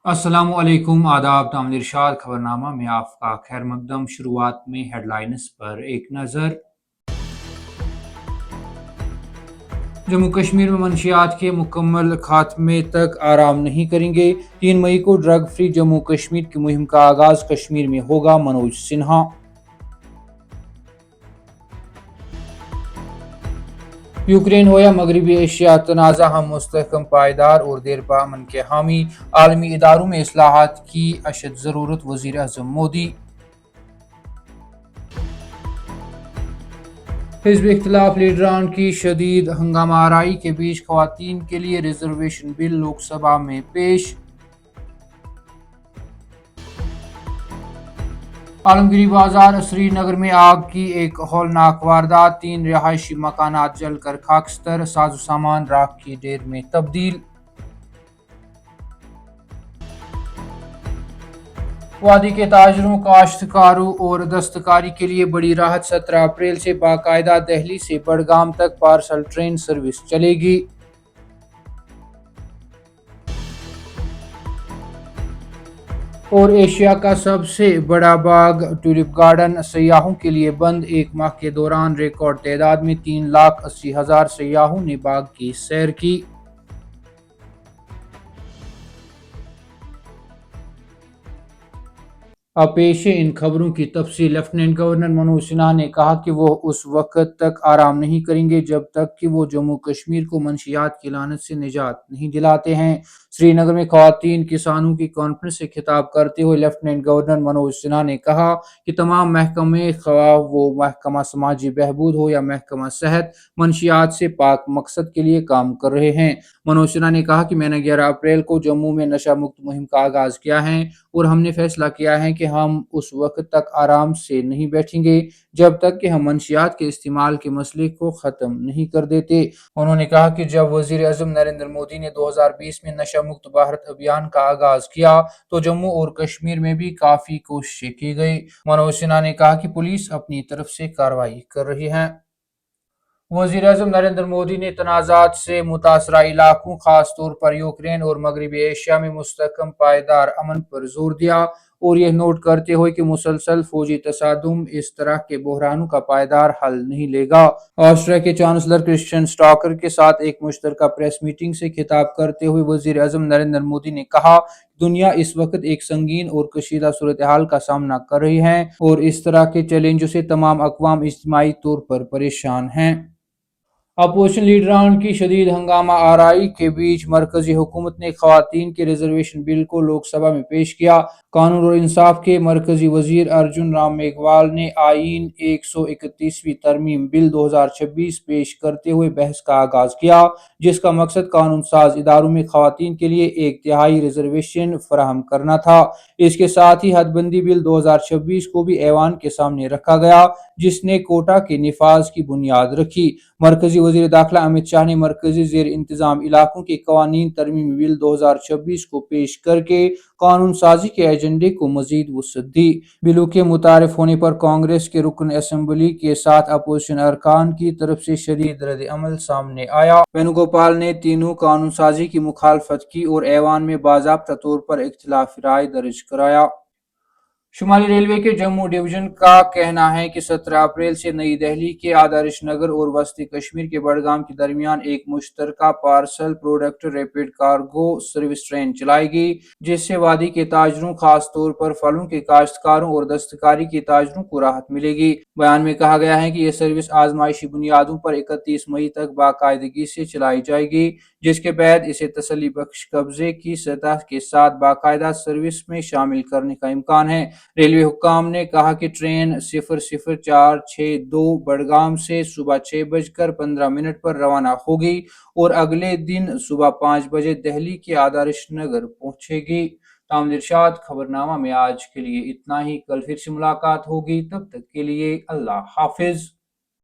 अस्सलाम वालेकुम आदाब तामीर इरशाद खबरनामा में आपका खैर मकदम। शुरुआत में हेडलाइंस पर एक नज़र। जम्मू कश्मीर में मंशियात के मुकम्मल खात्मे तक आराम नहीं करेंगे। 3 मई को ड्रग फ्री जम्मू कश्मीर की मुहिम का आगाज कश्मीर में होगा। मनोज सिन्हा। यूक्रेन हो या मगरबी एशिया, तनाज़ा हम मुस्तहकम, पायदार और देरपा अमन के हामी। आलमी इदारों में इस्लाहात की अशद ज़रूरत, वज़ीर आज़म मोदी। हिज़्ब इख्तिलाफ लीडरान की शदीद हंगामा आराई के बीच ख़वातीन के लिए रिजर्वेशन बिल लोकसभा में पेश। आलमगीरी बाजार श्रीनगर में आग की एक हौलनाक वारदात, 3 रिहायशी मकानात जलकर खाकस्तर, साजो सामान राख की ढेर में तब्दील। वादी के ताजरों, काश्तकारों और दस्तकारी के लिए बड़ी राहत, 17 अप्रैल से बाकायदा दिल्ली से बडगाम तक पार्सल ट्रेन सर्विस चलेगी। और एशिया का सबसे बड़ा बाग ट्यूलिप गार्डन सयाहों के लिए बंद, 1 माह के दौरान रिकॉर्ड तादाद में 3,80,000 सयाहों ने बाग की सैर की। अब पेश है इन खबरों की तफसील। लेफ्टिनेंट गवर्नर मनोज सिन्हा ने कहा कि वो उस वक्त तक आराम नहीं करेंगे जब तक कि वो जम्मू कश्मीर को मंशियात की लानत से निजात नहीं दिलाते हैं। श्रीनगर में खवातीन किसानों की कॉन्फ्रेंस से खिताब करते हुए लेफ्टिनेंट गवर्नर मनोज सिन्हा ने कहा कि तमाम महकमे, ख्वाह वो महकमा समाजी बहबूद हो या महकमा सेहत, मंशियात से पाक मकसद के लिए काम कर रहे हैं। मनोज सिन्हा ने कहा कि मैंने 11 अप्रैल को जम्मू में नशा मुक्त मुहिम का आगाज किया है और हमने फैसला किया है कि हम उस वक्त तक आराम से नहीं बैठेंगे जब तक कि हम मंशियात के इस्तेमाल के मसले को ख़त्म नहीं कर देते। उन्होंने कहा कि जब वज़ीर आज़म नरेंद्र मोदी ने 2020 में नशा मुक्त भारत अभियान का आगाज किया तो जम्मू और कश्मीर में भी काफ़ी कोशिशें की गई। मनोज सिन्हा ने कहा कि पुलिस अपनी तरफ से कार्रवाई कर रही है। वज़ीर आज़म नरेंद्र मोदी ने तनाज़ात से मुतासरा इलाकों, खास तौर पर यूक्रेन और मगरबी एशिया में मुस्तहकम पायदार अमन पर जोर दिया और यह नोट करते हुए कि मुसलसल फौजी तसादुम इस तरह के बहरानों का पायदार हल नहीं लेगा। ऑस्ट्रिया के चांसलर क्रिश्चियन स्टॉकर के साथ एक मुश्तरका प्रेस मीटिंग से खिताब करते हुए वज़ीर आज़म नरेंद्र मोदी ने कहा, दुनिया इस वक्त एक संगीन और कशीदा सूरत हाल का सामना कर रही है और इस तरह के चैलेंजों से तमाम अक़वाम इज्तिमाई तौर पर परेशान हैं। अपोजिशन लीडरान की शदीद हंगामा आराई के बीच मरकजी हुकूमत ने खवातीन के रिजर्वेशन बिल को लोकसभा में पेश किया। कानून और इंसाफ के मरकजी वजीर अर्जुन राम मेघवाल ने आईन 131वीं तरमीम बिल 2026 पेश करते हुए बहस का आगाज किया, जिसका मकसद कानून साज इदारों में खवातीन के लिए 1/3 रिजर्वेशन फराहम करना था। इसके साथ ही हदबंदी बिल 2026 को भी ऐवान के सामने रखा गया, जिसने कोटा के निफाज की बुनियाद रखी। मरकजी वजीर दाखिला अमित शाह ने मरकजी जेर इंतजाम इलाकों के कवानीन तरमीमी बिल 2026 को पेश करके कानून साजी के एजेंडे को मजीद वुसअत दी। बिलों के मुतारिफ होने पर कांग्रेस के रुकन असम्बली के साथ अपोजिशन अरकान की तरफ से शदीद रद्द अमल सामने आया। वेणुगोपाल ने तीनों कानून साजी की मुखालफत की और ऐवान में बाज़ाब्ता तौर पर इख्तिलाफी राय दर्ज कराया। शुमाली रेलवे के जम्मू डिवीजन का कहना है कि 17 अप्रैल से नई दिल्ली के आदर्श नगर और वस्ती कश्मीर के बडगाम के दरमियान एक मुश्तरका parcel product rapid cargo service train चलाएगी, जिससे वादी के ताजरों, खास तौर पर फलों के काश्तकारों और दस्तकारी के ताजरों को राहत मिलेगी। बयान में कहा गया है कि यह सर्विस आजमाइशी बुनियादों पर 31 मई तक बाकायदगी से चलाई जाएगी, जिसके बाद इसे तसल्ली बख्श कब्जे की सतह के साथ बाकायदा सर्विस में शामिल करने का इम्कान है। रेलवे हुक्काम ने कहा कि ट्रेन 00462 बडगाम से सुबह 6:15 पर रवाना होगी और अगले दिन सुबह 5 बजे दिल्ली के आदर्श नगर पहुंचेगी। तामिल इरशाद खबरनामा में आज के लिए इतना ही। कल फिर से मुलाकात होगी, तब तक के लिए अल्लाह हाफिज।